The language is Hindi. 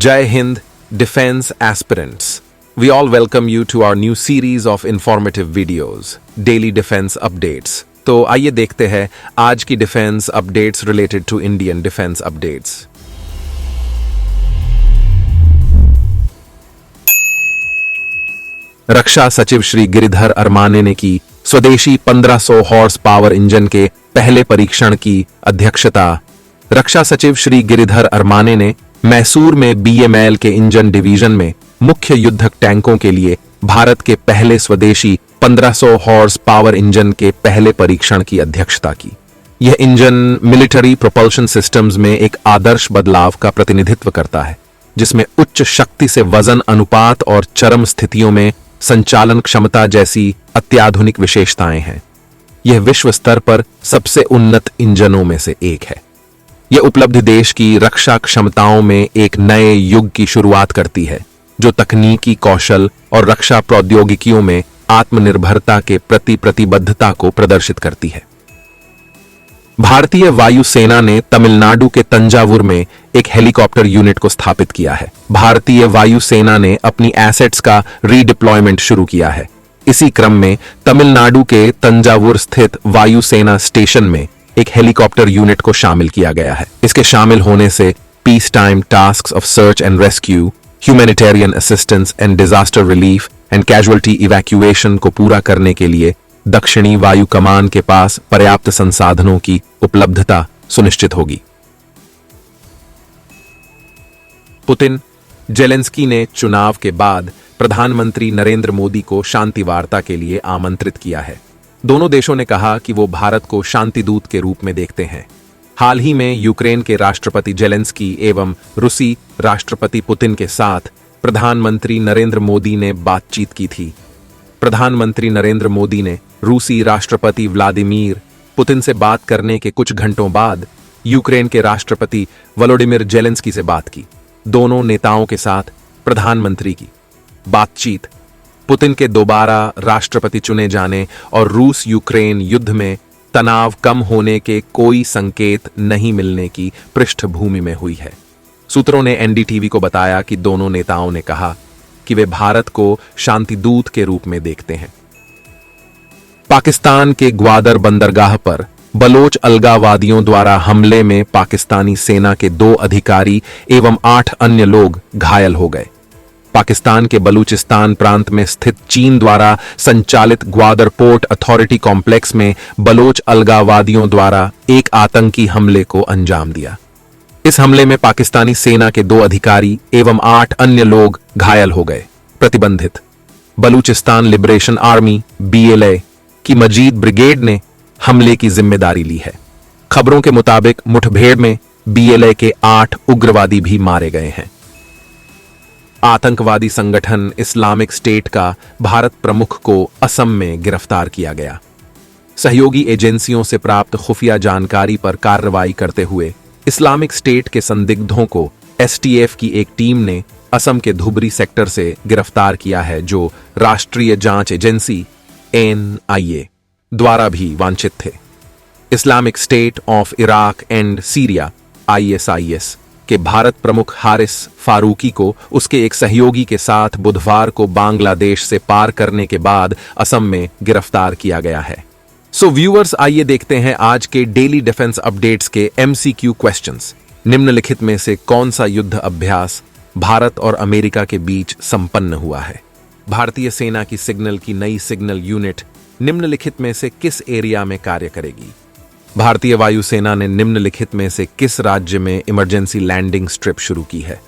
Jai Hind, Defense Aspirants. We all welcome you to our new series of informative videos, Daily Defense Updates. तो आइए देखते हैं आज की defence updates related to Indian defence updates. रक्षा सचिव श्री गिरिधर अरमाने ने की स्वदेशी 1500 हॉर्स पावर इंजन के पहले परीक्षण की अध्यक्षता। रक्षा सचिव श्री गिरिधर अरमाने ने मैसूर में बीएमएल के इंजन डिवीजन में मुख्य युद्धक टैंकों के लिए भारत के पहले स्वदेशी 1500 हॉर्स पावर इंजन के पहले परीक्षण की अध्यक्षता की। यह इंजन मिलिट्री प्रोपल्शन सिस्टम्स में एक आदर्श बदलाव का प्रतिनिधित्व करता है, जिसमें उच्च शक्ति से वजन अनुपात और चरम स्थितियों में संचालन क्षमता जैसी अत्याधुनिक विशेषताएं हैं। यह विश्व स्तर पर सबसे उन्नत इंजनों में से एक है। यह उपलब्धि देश की रक्षा क्षमताओं में एक नए युग की शुरुआत करती है, जो तकनीकी कौशल और रक्षा प्रौद्योगिकियों में आत्मनिर्भरता के प्रति प्रतिबद्धता को प्रदर्शित करती है। भारतीय वायुसेना ने तमिलनाडु के तंजावुर में एक हेलीकॉप्टर यूनिट को स्थापित किया है। भारतीय वायुसेना ने अपनी एसेट्स का रीडिप्लॉयमेंट शुरू किया है। इसी क्रम में तमिलनाडु के तंजावुर स्थित वायुसेना स्टेशन में एक हेलीकॉप्टर यूनिट को शामिल किया गया है। इसके शामिल होने से peace time tasks of search and rescue, humanitarian assistance and disaster relief and casualty evacuation को पूरा करने के लिए दक्षिणी वायु कमान के पास पर्याप्त संसाधनों की उपलब्धता सुनिश्चित होगी। पुतिन जेलेंस्की ने चुनाव के बाद प्रधानमंत्री नरेंद्र मोदी को शांति वार्ता के लिए आमंत्रित किया है। दोनों देशों ने कहा कि वो भारत को शांति दूत के रूप में देखते हैं। हाल ही में यूक्रेन के राष्ट्रपति जेलेंस्की एवं रूसी राष्ट्रपति पुतिन के साथ प्रधानमंत्री नरेंद्र मोदी ने बातचीत की थी। प्रधानमंत्री नरेंद्र मोदी ने रूसी राष्ट्रपति व्लादिमीर पुतिन से बात करने के कुछ घंटों बाद यूक्रेन के राष्ट्रपति वोलोडिमिर जेलेंस्की से बात की। दोनों नेताओं के साथ प्रधानमंत्री की बातचीत पुतिन के दोबारा राष्ट्रपति चुने जाने और रूस यूक्रेन युद्ध में तनाव कम होने के कोई संकेत नहीं मिलने की पृष्ठभूमि में हुई है। सूत्रों ने एनडीटीवी को बताया कि दोनों नेताओं ने कहा कि वे भारत को शांति दूत के रूप में देखते हैं। पाकिस्तान के ग्वादर बंदरगाह पर बलोच अलगाववादियों द्वारा हमले में पाकिस्तानी सेना के 2 अधिकारी एवं 8 अन्य लोग घायल हो गए। पाकिस्तान के बलूचिस्तान प्रांत में स्थित चीन द्वारा संचालित ग्वादर पोर्ट अथॉरिटी कॉम्प्लेक्स में बलोच अलगाववादियों द्वारा एक आतंकी हमले को अंजाम दिया। इस हमले में पाकिस्तानी सेना के 2 अधिकारी एवं 8 अन्य लोग घायल हो गए। प्रतिबंधित बलूचिस्तान लिबरेशन आर्मी BLA की मजीद ब्रिगेड ने हमले की जिम्मेदारी ली है। खबरों के मुताबिक मुठभेड़ में BLA के 8 उग्रवादी भी मारे गए हैं। आतंकवादी संगठन इस्लामिक स्टेट का भारत प्रमुख को असम में गिरफ्तार किया गया। सहयोगी एजेंसियों से प्राप्त खुफिया जानकारी पर कार्रवाई करते हुए इस्लामिक स्टेट के संदिग्धों को STF की एक टीम ने असम के धुबरी सेक्टर से गिरफ्तार किया है, जो राष्ट्रीय जांच एजेंसी NIA द्वारा भी वांछित थे। Islamic state of Iraq and Syria ISIS के भारत प्रमुख हारिस फारूकी को उसके एक सहयोगी के साथ बुधवार को बांग्लादेश से पार करने के बाद असम में गिरफ्तार किया गया है। सो व्यूअर्स, आइए देखते हैं आज के डेली डिफेंस अपडेट्स के MCQ क्वेश्चंस। निम्नलिखित में से कौन सा युद्ध अभ्यास भारत और अमेरिका के बीच संपन्न हुआ है? भारतीय सेना की सिग्नल की नई सिग्नल यूनिट निम्नलिखित में से किस एरिया में कार्य करेगी? भारतीय वायुसेना ने निम्नलिखित में से किस राज्य में इमरजेंसी लैंडिंग स्ट्रिप शुरू की है?